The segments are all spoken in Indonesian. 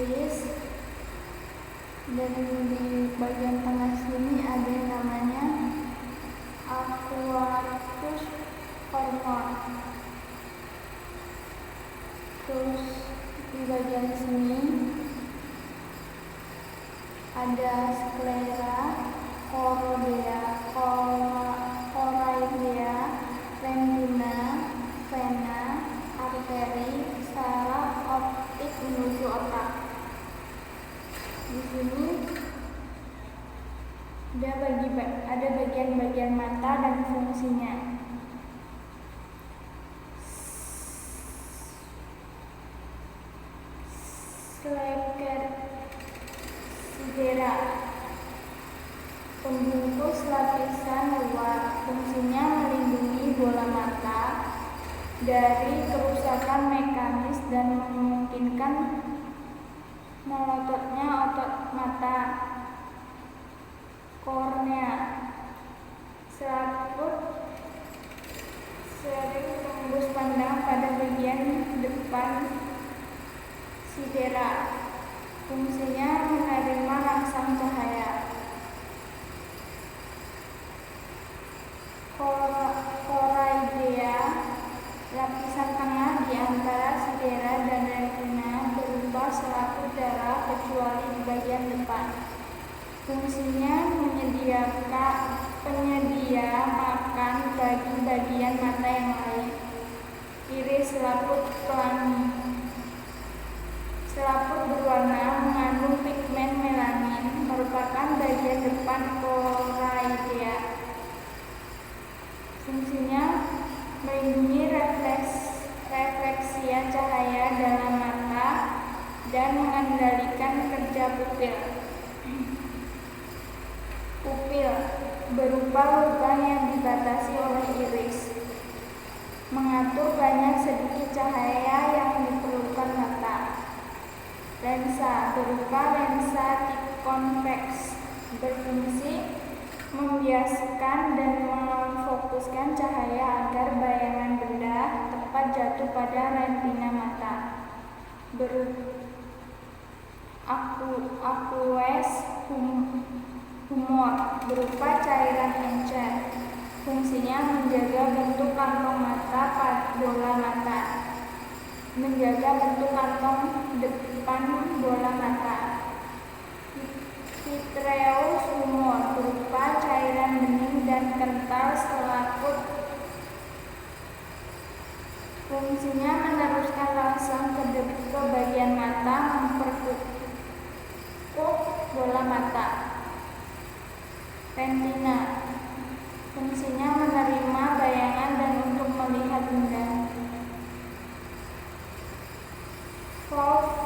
iris, dan di bagian tengah sini ada yang namanya aqueous hormone. Terus di bagian sini ada sklera, choroidea, retina, vena, arteri, saraf optik menuju otak. Di sini ada bagian-bagian mata dan fungsinya. Sclera, pembungkus lapisan luar, fungsinya melindungi bola mata dari kerusakan mekanis dan memungkinkan melototnya otot mata. Kornea, selaput sering tembus pandang pada bagian depan sclera, fungsinya menerima rangsang cahaya. Choroidea, lapisan tengah di antara sclera dan retina, berupa selaput darah kecuali di bagian depan. Fungsinya penyedia makan bagi bagian mata yang lain. Iris, selaput pelangi. Selaput berwarna mengandung pigmen melanin, merupakan bagian depan choroidea. Fungsinya melindungi refleksia cahaya dalam mata dan mengendalikan kerja pupil. Pupil, berupa lubang yang dibatasi oleh iris, mengatur banyak sedikit cahaya yang diperlukan mata. Lensa, berupa lensa konveks, berfungsi membiaskan dan memfokuskan cahaya agar bayangan benda tepat jatuh pada retina mata. Aqueous humor, berupa cairan encer, fungsinya menjaga bentuk kantong mata pada bola mata, menjaga bentuk kantong depan bola mata. Vitreous humor, berupa cairan bening dan kental selaput, fungsinya meneruskan rangsang ke bagian mata, memperkukuh bola mata. Retina, fungsinya menerima bayangan dan untuk melihat benda. Fovea,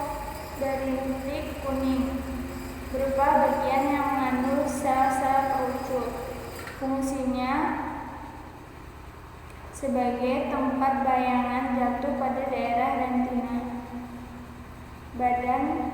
dari titik kuning, berupa bagian yang mengandung sel-sel kerucut, fungsinya sebagai tempat bayangan jatuh pada daerah retina. Badan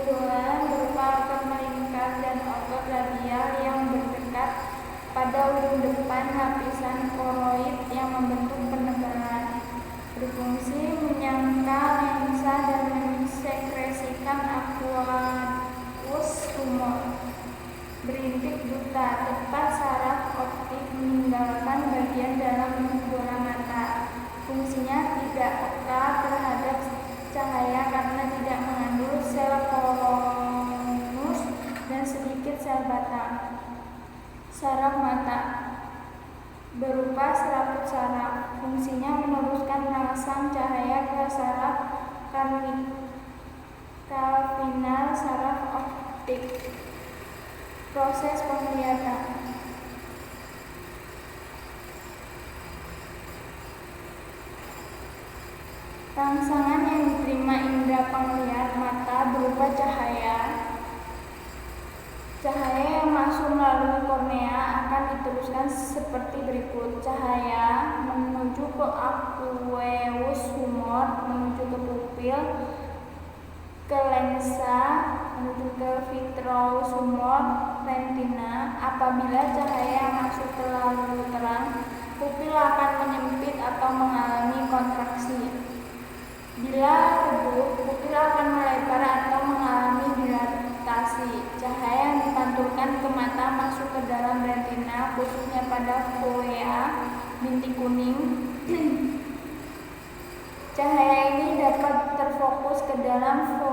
bola, berupa otot melingkar dan otot radial yang berdekat pada ujung depan lapisan koroid yang membentuk penebalan. Berfungsi menyangka lensa dan mensekresikan aqueous humor. Berintik buta, tepat saraf optik meninggalkan bagian dalam bola mata. Fungsinya tidak peka terhadap cahaya karena tidak mengandung sel konus dan sedikit sel batang. Saraf mata, berupa selaput saraf, fungsinya meneruskan rangsang cahaya ke saraf kalvinal saraf optik. Proses penglihatan, rangsangan yang diterima indera penglihat mata berupa cahaya. Cahaya yang masuk melalui kornea akan diteruskan seperti berikut. Cahaya menuju ke aqueous humor, menuju ke pupil, ke lensa lensa menuju ke vitrosumor retina. Apabila cahaya masuk terlalu terang, pupil akan menyempit atau mengalami kontraksi. Bila redup, pupil akan melebar atau mengalami dilatasi. Cahaya yang dipantulkan ke mata masuk ke dalam retina, khususnya pada fovea bintik kuning. Cahaya ini dapat terfokus ke dalam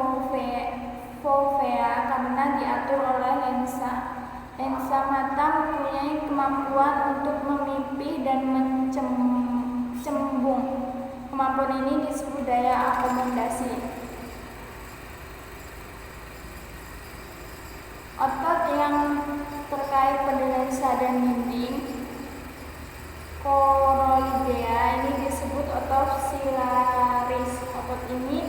fovea karena diatur oleh lensa. Lensa mata mempunyai kemampuan untuk memipih dan mencembung. Kemampuan ini disebut daya akomodasi. Otot yang terkait pada lensa dan dinding koroidea ini disebut otot silaris. Otot ini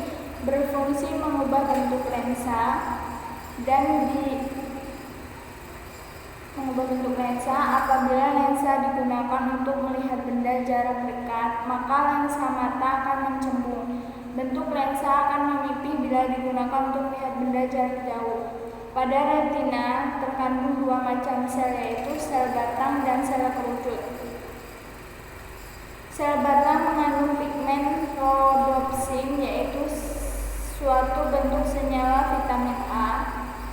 berfungsi mengubah bentuk lensa apabila lensa digunakan untuk melihat benda jarak dekat, maka lensa mata akan mencembung. Bentuk lensa akan memipih bila digunakan untuk melihat benda jarak jauh. Pada retina terkandung dua macam sel, yaitu sel batang dan sel kerucut. Sel batang mengandung pigmen rhodopsin, yaitu suatu bentuk senyawa vitamin A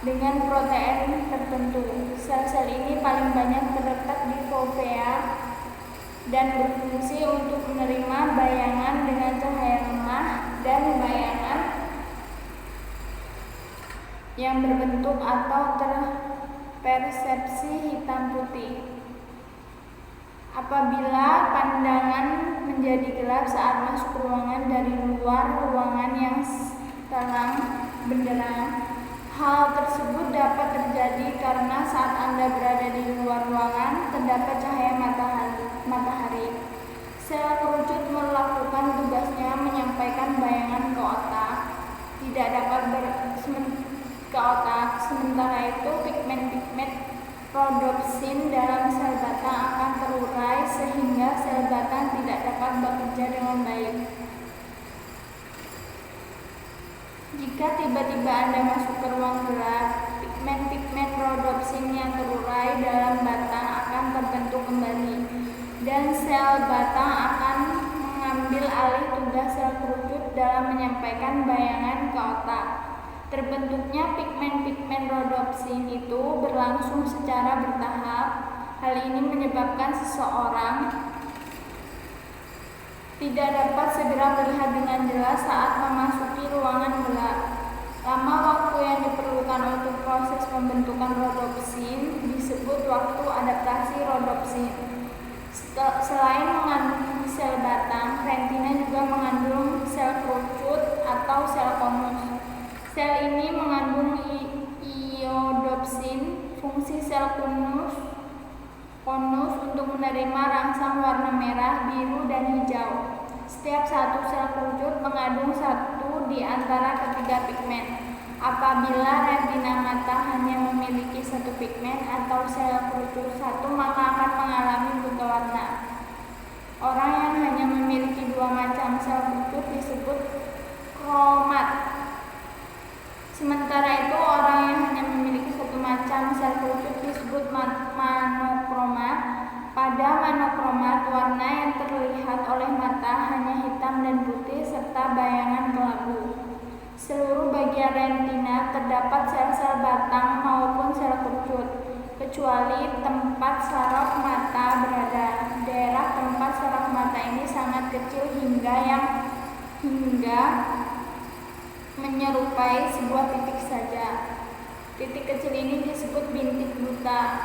dengan protein tertentu. Sel-sel ini paling banyak terletak di fovea dan berfungsi untuk menerima bayangan dengan cahaya lemah dan bayangan yang berbentuk atau terpersepsi hitam putih. Apabila pandangan menjadi gelap saat masuk ruangan dari luar ruangan yang terang benderang, hal tersebut dapat terjadi karena saat Anda berada di luar ruangan terdapat cahaya matahari. Sel kerucut melakukan tugasnya menyampaikan bayangan ke otak. Tidak dapat ke otak. Sementara itu, pigmen rhodopsin dalam sel batang akan terurai sehingga sel batang tidak dapat bekerja dengan baik. Jika tiba-tiba Anda masuk ke ruang gelap, pigmen rhodopsin yang terurai dalam batang akan terbentuk kembali, dan sel batang akan mengambil alih tugas sel kerucut dalam menyampaikan bayangan ke otak. Terbentuknya pigmen rhodopsin itu berlangsung secara bertahap. Hal ini menyebabkan seseorang tidak dapat segera melihat dengan jelas saat memasuki ruangan gelap. Lama waktu yang diperlukan untuk proses pembentukan rhodopsin disebut waktu adaptasi rhodopsin. Selain mengandung sel batang, retina juga mengandung sel kerucut atau sel konus. Sel ini mengandung iodopsin. Fungsi sel konus untuk menerima rangsang warna merah, biru, dan hijau. Setiap satu sel kerucut mengandung satu di antara ketiga pigmen. Apabila retina mata hanya memiliki satu pigmen atau sel kerucut satu, maka akan mengalami buta warna. Orang yang hanya memiliki dua macam sel kerucut disebut kromat. Sementara itu, orang yang hanya memiliki satu macam sel kerucut disebut monokromat. Pada monokromat, warna yang terlihat oleh mata hanya hitam dan putih serta bayangan kelabu. Seluruh bagian retina terdapat sel-sel batang maupun sel kerucut, kecuali tempat saraf mata berada. Daerah tempat saraf mata ini sangat kecil hingga menyerupai sebuah titik saja. Titik kecil ini disebut bintik buta.